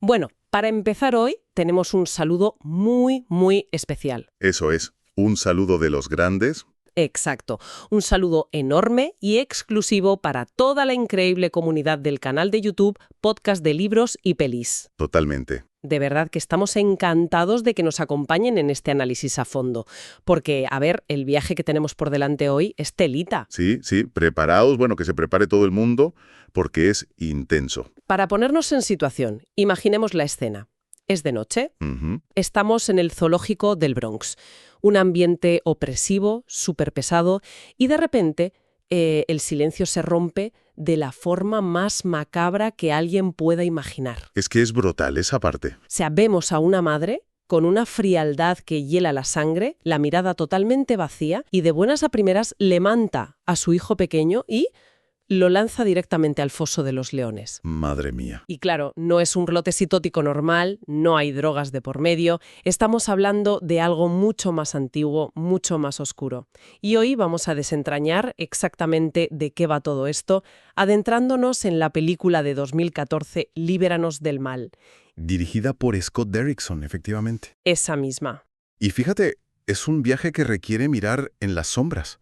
Bueno, para empezar hoy tenemos un saludo muy, muy especial. Eso es, un saludo de los grandes. Exacto, un saludo enorme y exclusivo para toda la increíble comunidad del canal de YouTube Podcast de Libros y Pelis. Totalmente. De verdad que estamos encantados de que nos acompañen en este análisis a fondo, porque, a ver, el viaje que tenemos por delante hoy es telita. Sí, preparaos, bueno, que se prepare todo el mundo, porque es intenso. Para ponernos en situación, imaginemos la escena. Es de noche. Ujú. Estamos en el zoológico del Bronx. Un ambiente opresivo, súper pesado, y de repente el silencio se rompe de la forma más macabra que alguien pueda imaginar. Es que es brutal esa parte. O sea, vemos a una madre con una frialdad que hiela la sangre, la mirada totalmente vacía, y de buenas a primeras levanta a su hijo pequeño y lo lanza directamente al foso de los leones. Madre mía. Y claro, no es un brote citótico normal, no hay drogas de por medio, estamos hablando de algo mucho más antiguo, mucho más oscuro. Y hoy vamos a desentrañar exactamente de qué va todo esto, adentrándonos en la película de 2014, Líbranos del mal. Dirigida por Scott Derrickson, efectivamente. Esa misma. Y fíjate, es un viaje que requiere mirar en las sombras.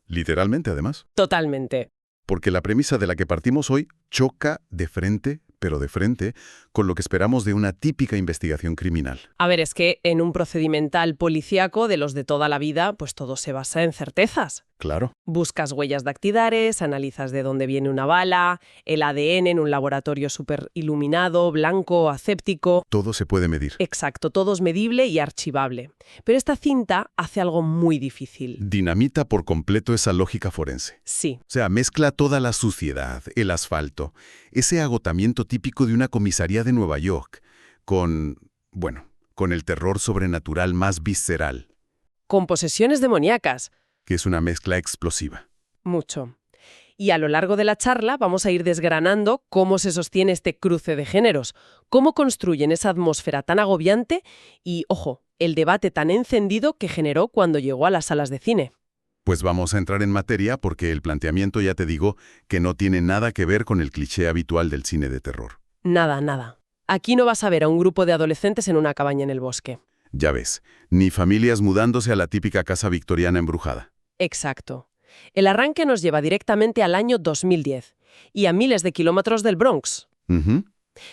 Literalmente, además. Totalmente. Porque la premisa de la que partimos hoy choca de frente, pero de frente, con lo que esperamos de una típica investigación criminal. A ver, es que en un procedimental policíaco de los de toda la vida, pues todo se basa en certezas. Claro. Buscas huellas dactilares, analizas de dónde viene una bala, el ADN en un laboratorio súper iluminado, blanco, aséptico. Todo se puede medir. Exacto, todo es medible y archivable. Pero esta cinta hace algo muy difícil. Dinamita por completo esa lógica forense. Sí, O sea, mezcla toda la suciedad, el asfalto, ese agotamiento típico de una comisaría de Nueva York, con el terror sobrenatural más visceral, con posesiones demoníacas. que es una mezcla explosiva. Mucho. Y a lo largo de la charla vamos a ir desgranando cómo se sostiene este cruce de géneros, cómo construyen esa atmósfera tan agobiante y, ojo, el debate tan encendido que generó cuando llegó a las salas de cine. Pues vamos a entrar en materia porque el planteamiento, ya te digo, que no tiene nada que ver con el cliché habitual del cine de terror. Nada, nada. Aquí no vas a ver a un grupo de adolescentes en una cabaña en el bosque. Ya ves, ni familias mudándose a la típica casa victoriana embrujada. Exacto. El arranque nos lleva directamente al año 2010 y a miles de kilómetros del Bronx. Ujú.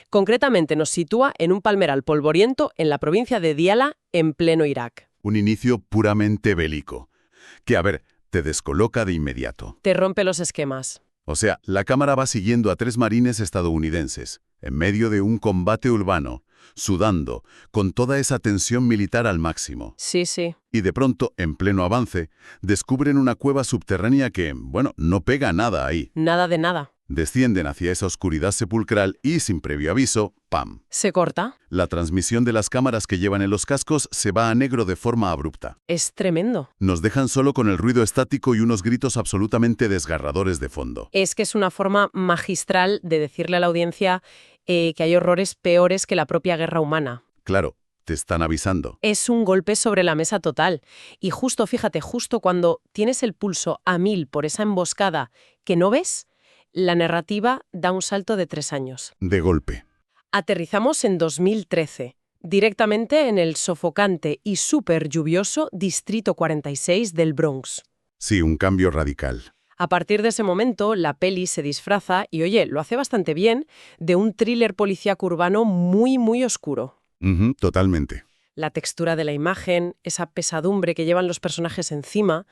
Concretamente nos sitúa en un palmeral polvoriento en la provincia de Diyala, en pleno Irak. Un inicio puramente bélico, que, a ver, te descoloca de inmediato. Te rompe los esquemas. O sea, la cámara va siguiendo a 3 marines estadounidenses, en medio de un combate urbano, sudando, con toda esa tensión militar al máximo. Sí, sí. Y de pronto, en pleno avance, descubren una cueva subterránea que, no pega nada ahí. Nada de nada. Descienden hacia esa oscuridad sepulcral y, sin previo aviso, ¡pam! Se corta. La transmisión de las cámaras que llevan en los cascos se va a negro de forma abrupta. Es tremendo. Nos dejan solo con el ruido estático y unos gritos absolutamente desgarradores de fondo. Es que es una forma magistral de decirle a la audiencia que hay horrores peores que la propia guerra humana. Claro, te están avisando. Es un golpe sobre la mesa total. Y justo, fíjate, justo cuando tienes el pulso a 1000 por esa emboscada que no ves, la narrativa da un salto de 3 años. De golpe. Aterrizamos en 2013, directamente en el sofocante y súper lluvioso Distrito 46 del Bronx. Sí, un cambio radical. A partir de ese momento, la peli se disfraza, y oye, lo hace bastante bien, de un thriller policíaco urbano muy, muy oscuro. Ujú, totalmente. La textura de la imagen, esa pesadumbre que llevan los personajes encima,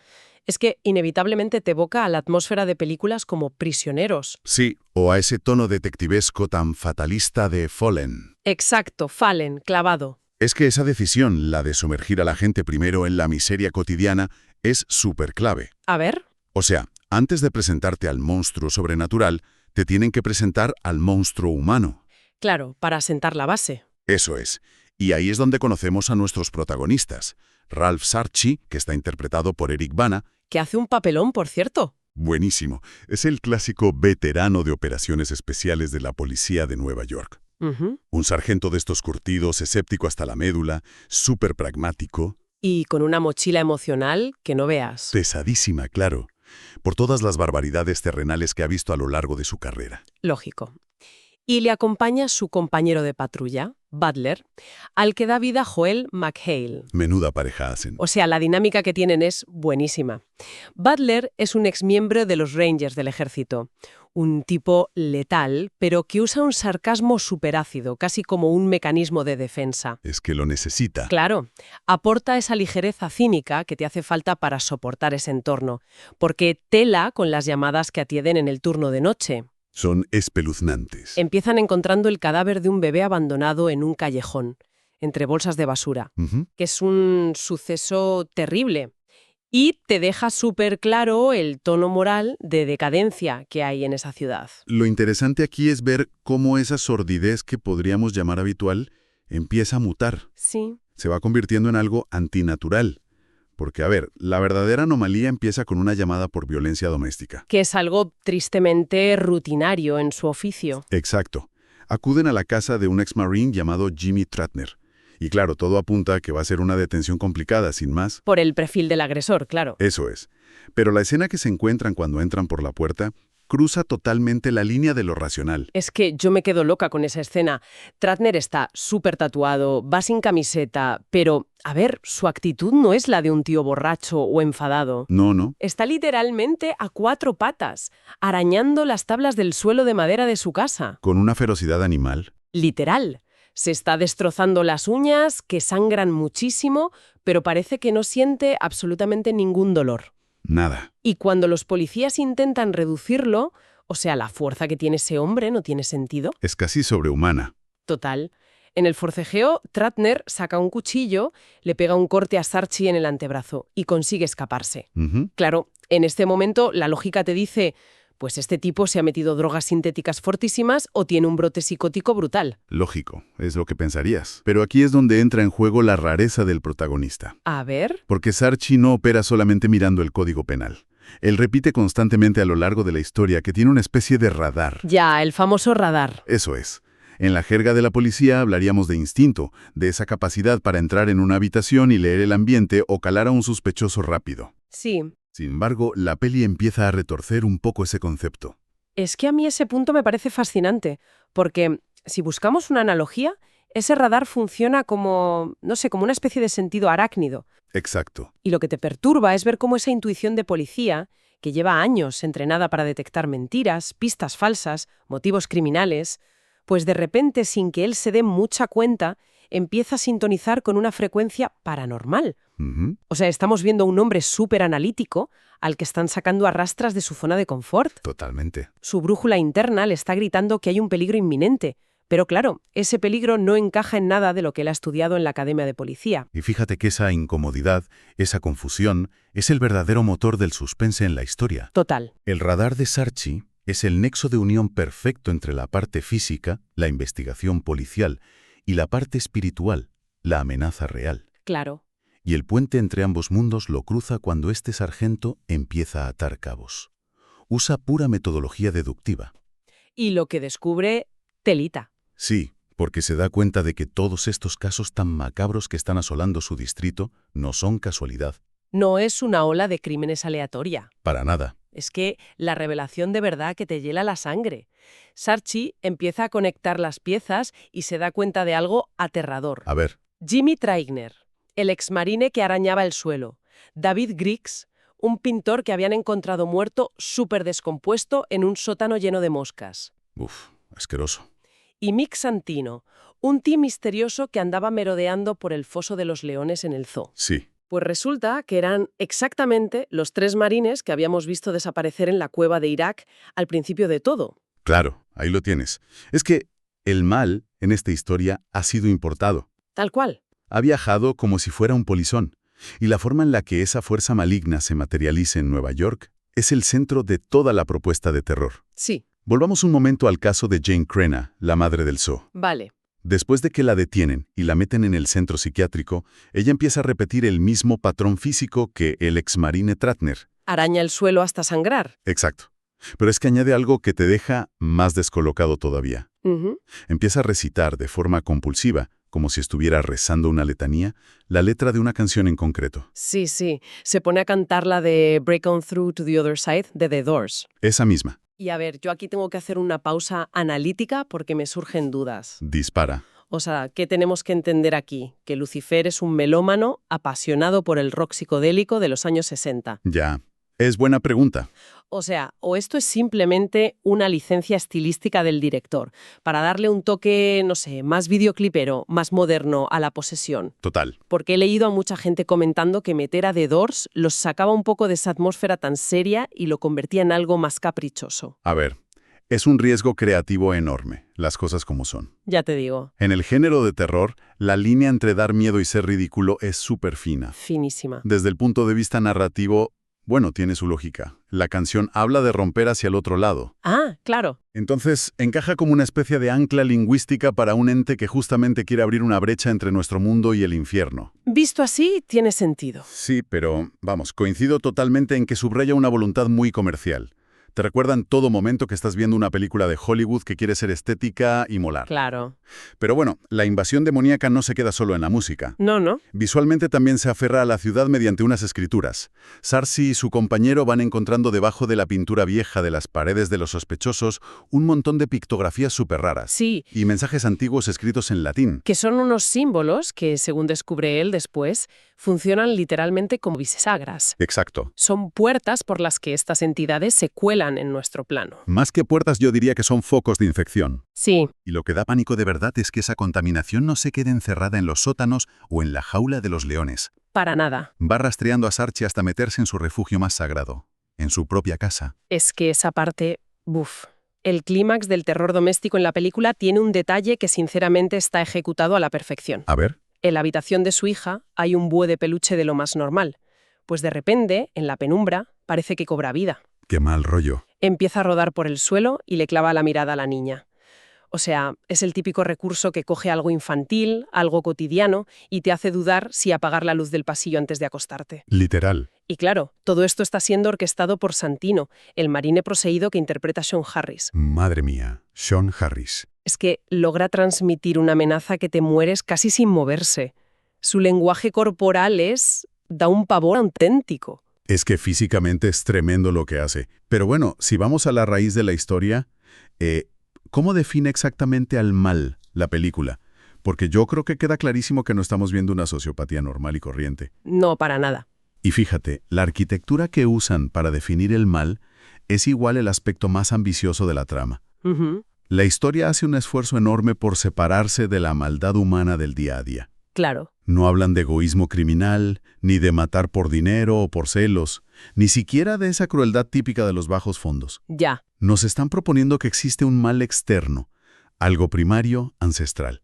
es que inevitablemente te evoca a la atmósfera de películas como Prisioneros. Sí, o a ese tono detectivesco tan fatalista de Fallen. Exacto, Fallen, clavado. Es que esa decisión, la de sumergir a la gente primero en la miseria cotidiana, es súper clave. A ver. O sea, antes de presentarte al monstruo sobrenatural, te tienen que presentar al monstruo humano. Claro, para asentar la base. Eso es. Y ahí es donde conocemos a nuestros protagonistas. Ralph Sarchi, que está interpretado por Eric Bana. Que hace un papelón, por cierto. Buenísimo. Es el clásico veterano de operaciones especiales de la policía de Nueva York. Ujú. Un sargento de estos curtidos, escéptico hasta la médula, súper pragmático. Y con una mochila emocional que no veas. Pesadísima, claro, por todas las barbaridades terrenales que ha visto a lo largo de su carrera. Lógico. y le acompaña su compañero de patrulla, Butler, al que da vida Joel McHale. Menuda pareja hacen. O sea, la dinámica que tienen es buenísima. Butler es un exmiembro de los Rangers del ejército, un tipo letal, pero que usa un sarcasmo superácido, casi como un mecanismo de defensa. Es que lo necesita. Claro, aporta esa ligereza cínica que te hace falta para soportar ese entorno, porque tela con las llamadas que atienden en el turno de noche. Son espeluznantes. Empiezan encontrando el cadáver de un bebé abandonado en un callejón, entre bolsas de basura, Ujú. que es un suceso terrible. Y te deja súper claro el tono moral de decadencia que hay en esa ciudad. Lo interesante aquí es ver cómo esa sordidez que podríamos llamar habitual empieza a mutar. Sí. Se va convirtiendo en algo antinatural. Porque, a ver, la verdadera anomalía empieza con una llamada por violencia doméstica. Que es algo tristemente rutinario en su oficio. Exacto. Acuden a la casa de un ex-marine llamado Jimmy Tratner. Y claro, todo apunta a que va a ser una detención complicada, sin más. Por el perfil del agresor, claro. Eso es. Pero la escena que se encuentran cuando entran por la puerta cruza totalmente la línea de lo racional. Es que yo me quedo loca con esa escena. Tratner está súper tatuado, va sin camiseta, pero, a ver, su actitud no es la de un tío borracho o enfadado. No. Está literalmente a 4 patas, arañando las tablas del suelo de madera de su casa. Con una ferocidad animal. Literal. Se está destrozando las uñas, que sangran muchísimo, pero parece que no siente absolutamente ningún dolor. Nada. Y cuando los policías intentan reducirlo, o sea, la fuerza que tiene ese hombre no tiene sentido. Es casi sobrehumana. Total. En el forcejeo, Tratner saca un cuchillo, le pega un corte a Sarchi en el antebrazo y consigue escaparse. Ujú. Claro, en este momento la lógica te dice, pues este tipo se ha metido drogas sintéticas fortísimas o tiene un brote psicótico brutal. Lógico, es lo que pensarías. Pero aquí es donde entra en juego la rareza del protagonista. A ver. Porque Sarchi no opera solamente mirando el código penal. Él repite constantemente a lo largo de la historia que tiene una especie de radar. Ya, el famoso radar. Eso es. En la jerga de la policía hablaríamos de instinto, de esa capacidad para entrar en una habitación y leer el ambiente o calar a un sospechoso rápido. Sí. Sin embargo, la peli empieza a retorcer un poco ese concepto. Es que a mí ese punto me parece fascinante, porque si buscamos una analogía, ese radar funciona como, no sé, como una especie de sentido arácnido. Exacto. Y lo que te perturba es ver cómo esa intuición de policía, que lleva años entrenada para detectar mentiras, pistas falsas, motivos criminales, pues de repente, sin que él se dé mucha cuenta, empieza a sintonizar con una frecuencia paranormal. Ujú. O sea, estamos viendo a un hombre súper analítico al que están sacando a rastras de su zona de confort. Totalmente. Su brújula interna le está gritando que hay un peligro inminente. Pero claro, ese peligro no encaja en nada de lo que él ha estudiado en la Academia de Policía. Y fíjate que esa incomodidad, esa confusión, es el verdadero motor del suspense en la historia. Total. El radar de Sarchi es el nexo de unión perfecto entre la parte física, la investigación policial, y la parte espiritual, la amenaza real. Claro. Y el puente entre ambos mundos lo cruza cuando este sargento empieza a atar cabos. Usa pura metodología deductiva. Y lo que descubre, telita. Sí, porque se da cuenta de que todos estos casos tan macabros que están asolando su distrito no son casualidad. No es una ola de crímenes aleatoria. Para nada. Es que la revelación de verdad que te hiela la sangre. Sarchi empieza a conectar las piezas y se da cuenta de algo aterrador. A ver, Jimmy Traigner, el exmarine que arañaba el suelo. David Griggs, un pintor que habían encontrado muerto súper descompuesto en un sótano lleno de moscas. asqueroso. Y Mick Santino, un tío misterioso que andaba merodeando por el foso de los leones en el zoo. Sí, Pues resulta que eran exactamente los 3 marines que habíamos visto desaparecer en la cueva de Irak al principio de todo. claro, ahí lo tienes. Es que el mal, en esta historia, ha sido importado. Tal cual. Ha viajado como si fuera un polizón. Y la forma en la que esa fuerza maligna se materializa en Nueva York es el centro de toda la propuesta de terror. Sí, Volvamos un momento al caso de Jane Crenna, la madre del zoo. vale. Después de que la detienen y la meten en el centro psiquiátrico, ella empieza a repetir el mismo patrón físico que el exmarine Tratner. Araña el suelo hasta sangrar. Exacto. Pero es que añade algo que te deja más descolocado todavía. Ujú. Empieza a recitar de forma compulsiva, como si estuviera rezando una letanía, la letra de una canción en concreto. Sí, sí. Se pone a cantar la de Break On Through to the Other Side de The Doors. Esa misma. Y a ver, yo aquí tengo que hacer una pausa analítica porque me surgen dudas. Dispara. O sea, ¿qué tenemos que entender aquí? Que Lucifer es un melómano apasionado por el rock psicodélico de los años 60. Ya. Es buena pregunta. O sea, o esto es simplemente una licencia estilística del director, para darle un toque, no sé, más videoclipero, más moderno a la posesión. Total. Porque he leído a mucha gente comentando que meter a The Doors los sacaba un poco de esa atmósfera tan seria y lo convertía en algo más caprichoso. A ver, es un riesgo creativo enorme, las cosas como son. Ya te digo, En el género de terror, la línea entre dar miedo y ser ridículo es súper fina. finísima. Desde el punto de vista narrativo, bueno, tiene su lógica. La canción habla de romper hacia el otro lado. Ah, claro. Entonces, encaja como una especie de ancla lingüística para un ente que justamente quiere abrir una brecha entre nuestro mundo y el infierno. Visto así, tiene sentido. Sí, pero, vamos, coincido totalmente en que subraya una voluntad muy comercial. Te recuerda en todo momento que estás viendo una película de Hollywood que quiere ser estética y molar. Claro. Pero bueno, la invasión demoníaca no se queda solo en la música. No. Visualmente también se aferra a la ciudad mediante unas escrituras. Sarsi y su compañero van encontrando debajo de la pintura vieja de las paredes de los sospechosos un montón de pictografías súper raras. Sí, Y mensajes antiguos escritos en latín. que son unos símbolos que, según descubre él después, funcionan literalmente como bisagras. Exacto. Son puertas por las que estas entidades se cuelan en nuestro plano. Más que puertas, yo diría que son focos de infección. Sí, Y lo que da pánico de verdad es que esa contaminación no se quede encerrada en los sótanos o en la jaula de los leones. para nada. Va rastreando a Sarchi hasta meterse en su refugio más sagrado, en su propia casa. Es que esa parte, buf. El clímax del terror doméstico en la película tiene un detalle que sinceramente está ejecutado a la perfección. A ver. En la habitación de su hija hay un búho de peluche de lo más normal. Pues de repente, en la penumbra, parece que cobra vida. Qué mal rollo. Empieza a rodar por el suelo y le clava la mirada a la niña. O sea, es el típico recurso que coge algo infantil, algo cotidiano, y te hace dudar si apagar la luz del pasillo antes de acostarte. Literal. Y claro, todo esto está siendo orquestado por Santino, el marine poseído que interpreta Sean Harris. Madre mía. Sean Harris. Es que logra transmitir una amenaza que te mueres casi sin moverse. Su lenguaje corporal da un pavor auténtico. Es que físicamente es tremendo lo que hace. Pero bueno, si vamos a la raíz de la historia, ¿cómo define exactamente al mal la película? Porque yo creo que queda clarísimo que no estamos viendo una sociopatía normal y corriente. No, para nada. Y fíjate, la arquitectura que usan para definir el mal es igual el aspecto más ambicioso de la trama. Ujú, La historia hace un esfuerzo enorme por separarse de la maldad humana del día a día. claro. No hablan de egoísmo criminal, ni de matar por dinero o por celos, ni siquiera de esa crueldad típica de los bajos fondos. Ya. Nos están proponiendo que existe un mal externo, algo primario, ancestral,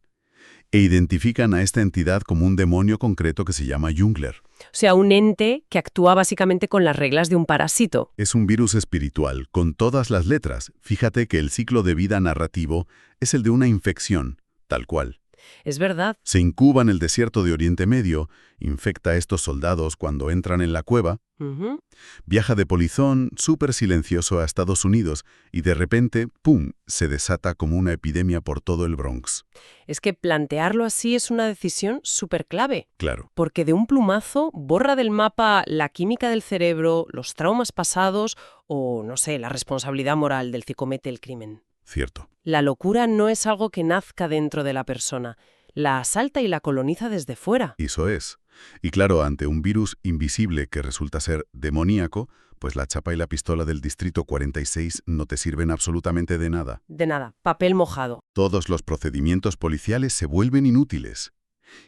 e identifican a esta entidad como un demonio concreto que se llama Jungler. O sea, un ente que actúa básicamente con las reglas de un parásito. Es un virus espiritual, con todas las letras. Fíjate que el ciclo de vida narrativo es el de una infección, tal cual. Es verdad. Se incuba en el desierto de Oriente Medio, infecta a estos soldados cuando entran en la cueva, Ujú. viaja de polizón, súper silencioso a Estados Unidos, y de repente, ¡pum!, se desata como una epidemia por todo el Bronx. Es que plantearlo así es una decisión súper clave. Claro, Porque de un plumazo borra del mapa la química del cerebro, los traumas pasados o, no sé, la responsabilidad moral del que comete el crimen. cierto. La locura no es algo que nazca dentro de la persona, la asalta y la coloniza desde fuera. Eso es. Y claro, ante un virus invisible que resulta ser demoníaco, pues la chapa y la pistola del Distrito 46 no te sirven absolutamente de nada. De nada, papel mojado. Todos los procedimientos policiales se vuelven inútiles.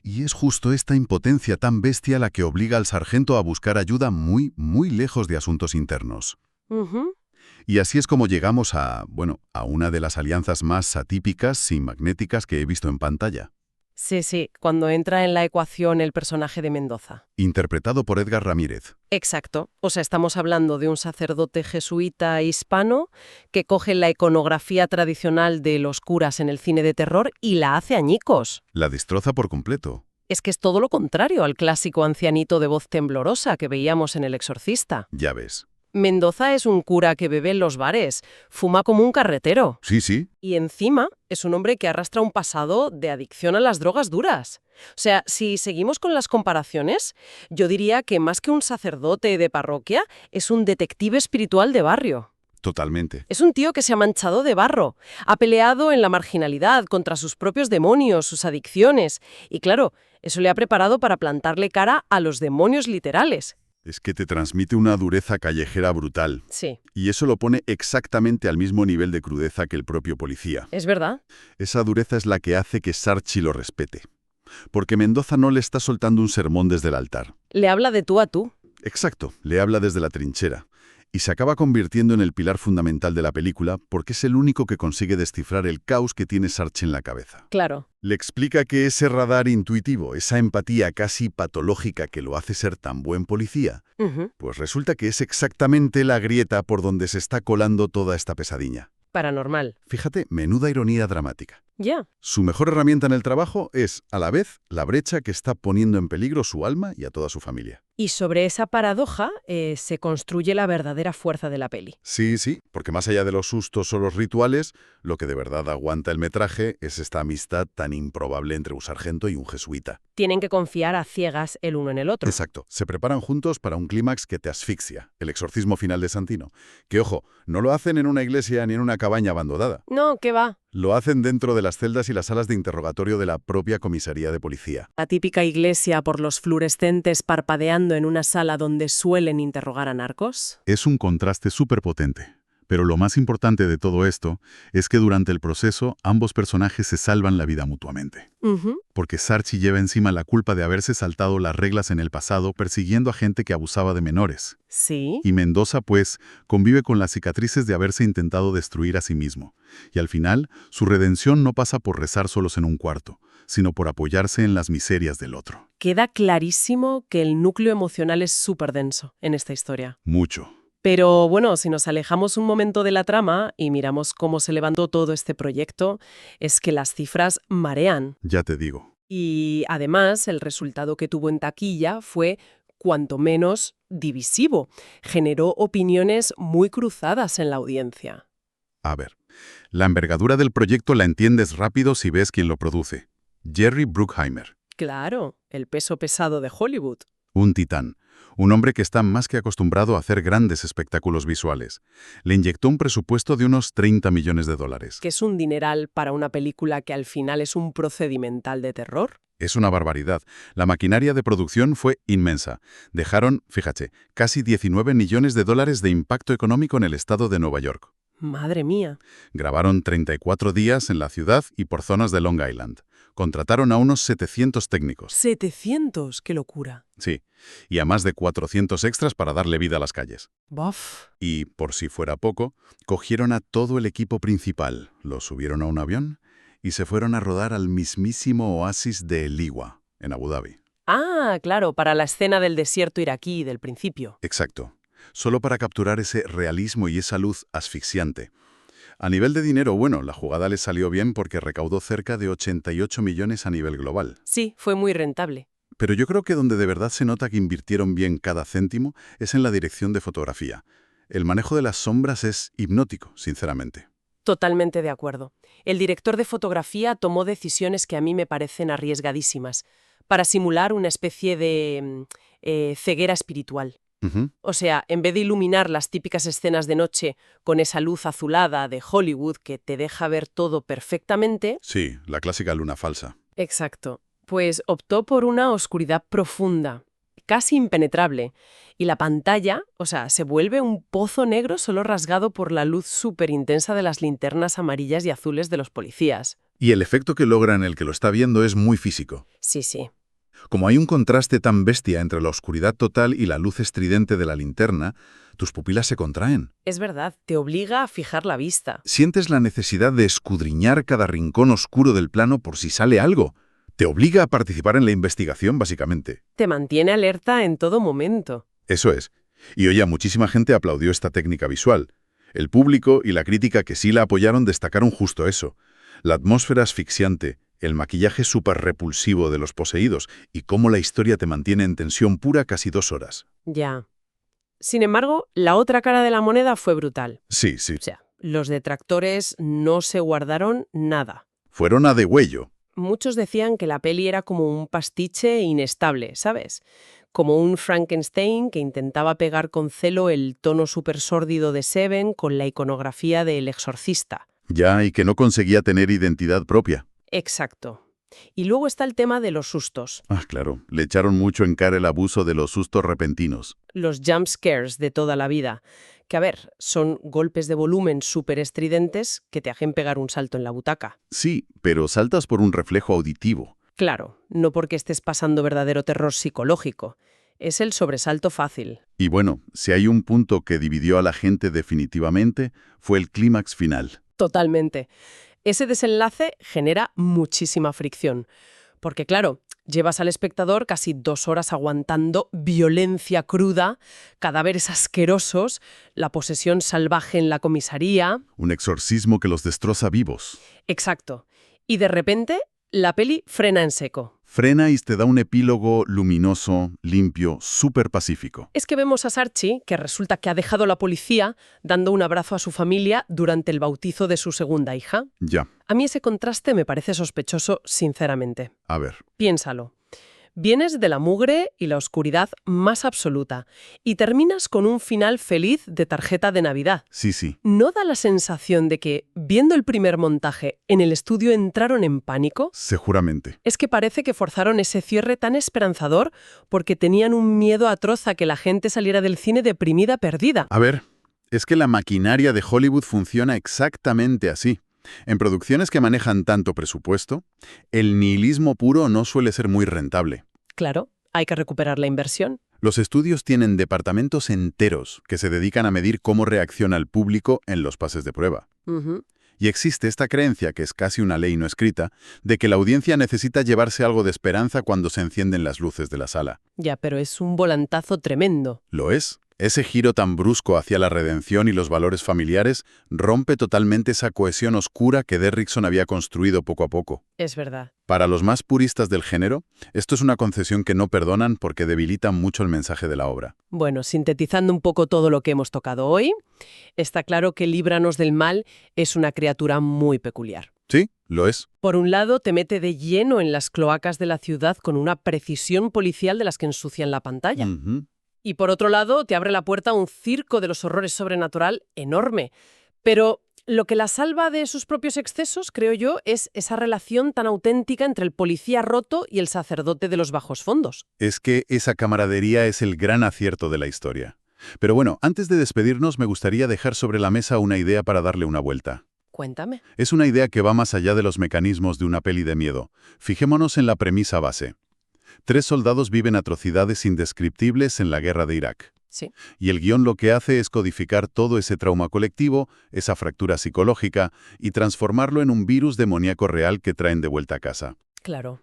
Y es justo esta impotencia tan bestia la que obliga al sargento a buscar ayuda muy, muy lejos de asuntos internos. Ujú. Y así es como llegamos a una de las alianzas más atípicas y magnéticas que he visto en pantalla. Sí, cuando entra en la ecuación el personaje de Mendoza. Interpretado por Edgar Ramírez. Exacto. O sea, estamos hablando de un sacerdote jesuita hispano que coge la iconografía tradicional de los curas en el cine de terror y la hace añicos. La destroza por completo. Es que es todo lo contrario al clásico ancianito de voz temblorosa que veíamos en El Exorcista. Ya ves. Mendoza es un cura que bebe en los bares, fuma como un carretero. Sí. Y encima es un hombre que arrastra un pasado de adicción a las drogas duras. O sea, si seguimos con las comparaciones, yo diría que más que un sacerdote de parroquia, es un detective espiritual de barrio. Totalmente. Es un tío que se ha manchado de barro, ha peleado en la marginalidad contra sus propios demonios, sus adicciones, y claro, eso le ha preparado para plantarle cara a los demonios literales. Es que te transmite una dureza callejera brutal. Sí, Y eso lo pone exactamente al mismo nivel de crudeza que el propio policía. es verdad. Esa dureza es la que hace que Sarchi lo respete. Porque Mendoza no le está soltando un sermón desde el altar. Le habla de tú a tú. Exacto, le habla desde la trinchera. Y se acaba convirtiendo en el pilar fundamental de la película porque es el único que consigue descifrar el caos que tiene Sarchi en la cabeza. Claro. Le explica que ese radar intuitivo, esa empatía casi patológica que lo hace ser tan buen policía, Ujú. pues resulta que es exactamente la grieta por donde se está colando toda esta pesadilla. Paranormal. Fíjate, menuda ironía dramática. Ya. Su mejor herramienta en el trabajo es, a la vez, la brecha que está poniendo en peligro su alma y a toda su familia. Y sobre esa paradoja se construye la verdadera fuerza de la peli. Sí, sí, porque más allá de los sustos o los rituales, lo que de verdad aguanta el metraje es esta amistad tan improbable entre un sargento y un jesuita. Tienen que confiar a ciegas el uno en el otro. Exacto. Se preparan juntos para un clímax que te asfixia, el exorcismo final de Santino. Que, ojo, no lo hacen en una iglesia ni en una cabaña abandonada. No, ¿qué va? Lo hacen dentro de las celdas y las salas de interrogatorio de la propia comisaría de policía. La típica iglesia por los fluorescentes parpadeando en una sala donde suelen interrogar a narcos. Es un contraste súper potente. Pero lo más importante de todo esto es que durante el proceso ambos personajes se salvan la vida mutuamente. Ujú. Porque Sarchi lleva encima la culpa de haberse saltado las reglas en el pasado persiguiendo a gente que abusaba de menores. Sí. Y Mendoza, pues, convive con las cicatrices de haberse intentado destruir a sí mismo. Y al final, su redención no pasa por rezar solos en un cuarto, sino por apoyarse en las miserias del otro. Queda clarísimo que el núcleo emocional es súper denso en esta historia. Mucho. Pero bueno, si nos alejamos un momento de la trama y miramos cómo se levantó todo este proyecto, es que las cifras marean. Ya te digo. Y además, el resultado que tuvo en taquilla fue cuanto menos divisivo. Generó opiniones muy cruzadas en la audiencia. A ver, la envergadura del proyecto la entiendes rápido si ves quién lo produce. Jerry Bruckheimer. Claro, el peso pesado de Hollywood. Un titán. Un hombre que está más que acostumbrado a hacer grandes espectáculos visuales. Le inyectó un presupuesto de unos 30 millones de dólares. Que es un dineral para una película que al final es un procedimental de terror. Es una barbaridad. La maquinaria de producción fue inmensa. Dejaron, fíjate, casi 19 millones de dólares de impacto económico en el estado de Nueva York. Madre mía. Grabaron 34 días en la ciudad y por zonas de Long Island. Contrataron a unos 700 técnicos. 700, qué locura. Sí, y a más de 400 extras para darle vida a las calles. Buf. Y, por si fuera poco, cogieron a todo el equipo principal, lo subieron a un avión y se fueron a rodar al mismísimo oasis de El Iwa, en Abu Dhabi. Ah, claro, para la escena del desierto iraquí del principio. Exacto. Solo para capturar ese realismo y esa luz asfixiante. A nivel de dinero, bueno, la jugada les salió bien porque recaudó cerca de 88 millones a nivel global. Sí, fue muy rentable. Pero yo creo que donde de verdad se nota que invirtieron bien cada céntimo es en la dirección de fotografía. El manejo de las sombras es hipnótico, sinceramente. Totalmente de acuerdo. El director de fotografía tomó decisiones que a mí me parecen arriesgadísimas, para simular una especie de ceguera espiritual. Ujú. O sea, en vez de iluminar las típicas escenas de noche con esa luz azulada de Hollywood que te deja ver todo perfectamente... Sí, la clásica luna falsa. Exacto. Pues optó por una oscuridad profunda, casi impenetrable. Y la pantalla, o sea, se vuelve un pozo negro solo rasgado por la luz súper intensa de las linternas amarillas y azules de los policías. Y el efecto que logra en el que lo está viendo es muy físico. Sí, sí. Como hay un contraste tan bestia entre la oscuridad total y la luz estridente de la linterna, tus pupilas se contraen. Es verdad, te obliga a fijar la vista. Sientes la necesidad de escudriñar cada rincón oscuro del plano por si sale algo. Te obliga a participar en la investigación, básicamente. Te mantiene alerta en todo momento. Eso es. Y oye, muchísima gente aplaudió esta técnica visual. El público y la crítica que sí la apoyaron destacaron justo eso. La atmósfera asfixiante, el maquillaje súper repulsivo de los poseídos y cómo la historia te mantiene en tensión pura casi 2 horas. Ya. Sin embargo, la otra cara de la moneda fue brutal. Sí, sí. O sea, los detractores no se guardaron nada. Fueron a degüello. Muchos decían que la peli era como un pastiche inestable, ¿sabes? como un Frankenstein que intentaba pegar con celo el tono súper sórdido de Seven con la iconografía del exorcista. Ya, y que no conseguía tener identidad propia. Exacto. Y luego está el tema de los sustos, Ah, claro, le echaron mucho en cara el abuso de los sustos repentinos. los jump scares de toda la vida, que a ver, son golpes de volumen súper estridentes que te hacen pegar un salto en la butaca. Sí, pero saltas por un reflejo auditivo. Claro, no porque estés pasando verdadero terror psicológico. Es el sobresalto fácil. Y bueno, si hay un punto que dividió a la gente definitivamente, fue el clímax final. Totalmente. Ese desenlace genera muchísima fricción. Porque claro, llevas al espectador casi 2 horas aguantando violencia cruda, cadáveres asquerosos, la posesión salvaje en la comisaría. Un exorcismo que los destroza vivos. Exacto. Y de repente, la peli frena en seco. Frena y te da un epílogo luminoso, limpio, súper pacífico. Es que vemos a Sarchi, que resulta que ha dejado la policía, dando un abrazo a su familia durante el bautizo de su segunda hija. Ya, A mí ese contraste me parece sospechoso, sinceramente. a ver. Piénsalo. Vienes de la mugre y la oscuridad más absoluta y terminas con un final feliz de tarjeta de Navidad. Sí. ¿No da la sensación de que, viendo el primer montaje, en el estudio entraron en pánico? Seguramente. Es que parece que forzaron ese cierre tan esperanzador porque tenían un miedo atroz a que la gente saliera del cine deprimida, perdida. A ver, es que la maquinaria de Hollywood funciona exactamente así. En producciones que manejan tanto presupuesto, el nihilismo puro no suele ser muy rentable. Claro, hay que recuperar la inversión. Los estudios tienen departamentos enteros que se dedican a medir cómo reacciona el público en los pases de prueba. Ujú. Y existe esta creencia, que es casi una ley no escrita, de que la audiencia necesita llevarse algo de esperanza cuando se encienden las luces de la sala. Ya, pero es un volantazo tremendo. ¿Lo es? Ese giro tan brusco hacia la redención y los valores familiares rompe totalmente esa cohesión oscura que Derrickson había construido poco a poco. Es verdad. Para los más puristas del género, esto es una concesión que no perdonan porque debilita mucho el mensaje de la obra. Bueno, sintetizando un poco todo lo que hemos tocado hoy, está claro que Líbranos del Mal es una criatura muy peculiar. Sí, lo es. Por un lado, te mete de lleno en las cloacas de la ciudad con una precisión policial de las que ensucian la pantalla. Ujú. Y por otro lado, te abre la puerta a un circo de los horrores sobrenatural enorme. Pero lo que la salva de sus propios excesos, creo yo, es esa relación tan auténtica entre el policía roto y el sacerdote de los bajos fondos. Es que esa camaradería es el gran acierto de la historia. Pero bueno, antes de despedirnos me gustaría dejar sobre la mesa una idea para darle una vuelta. Cuéntame. Es una idea que va más allá de los mecanismos de una peli de miedo. Fijémonos en la premisa base. 3 soldados viven atrocidades indescriptibles en la guerra de Irak. Sí. Y el guión lo que hace es codificar todo ese trauma colectivo, esa fractura psicológica, y transformarlo en un virus demoníaco real que traen de vuelta a casa. Claro.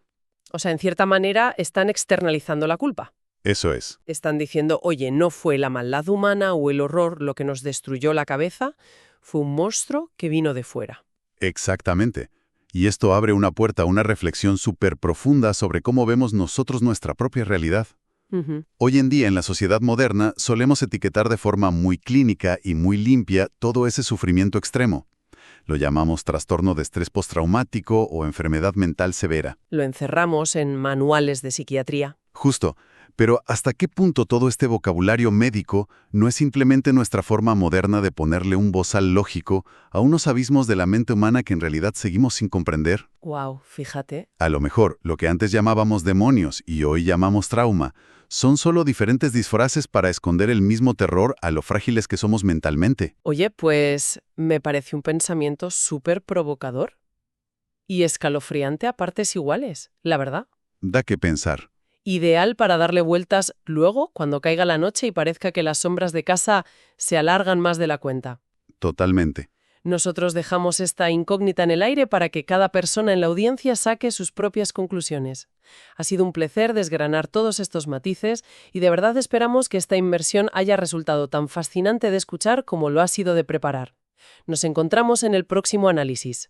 O sea, en cierta manera están externalizando la culpa. Eso es. Están diciendo, oye, no fue la maldad humana o el horror lo que nos destruyó la cabeza, fue un monstruo que vino de fuera. Exactamente. Y esto abre una puerta a una reflexión súper profunda sobre cómo vemos nosotros nuestra propia realidad. Ujú. Hoy en día, en la sociedad moderna, solemos etiquetar de forma muy clínica y muy limpia todo ese sufrimiento extremo. Lo llamamos trastorno de estrés postraumático o enfermedad mental severa. Lo encerramos en manuales de psiquiatría. Justo. Pero ¿hasta qué punto todo este vocabulario médico no es simplemente nuestra forma moderna de ponerle un bozal lógico a unos abismos de la mente humana que en realidad seguimos sin comprender? Wow, fíjate. A lo mejor, lo que antes llamábamos demonios y hoy llamamos trauma, son solo diferentes disfraces para esconder el mismo terror a lo frágiles que somos mentalmente. Oye, pues me parece un pensamiento súper provocador y escalofriante a partes iguales, la verdad. Da que pensar. Ideal para darle vueltas luego, cuando caiga la noche y parezca que las sombras de casa se alargan más de la cuenta. Totalmente. Nosotros dejamos esta incógnita en el aire para que cada persona en la audiencia saque sus propias conclusiones. Ha sido un placer desgranar todos estos matices y de verdad esperamos que esta inmersión haya resultado tan fascinante de escuchar como lo ha sido de preparar. Nos encontramos en el próximo análisis.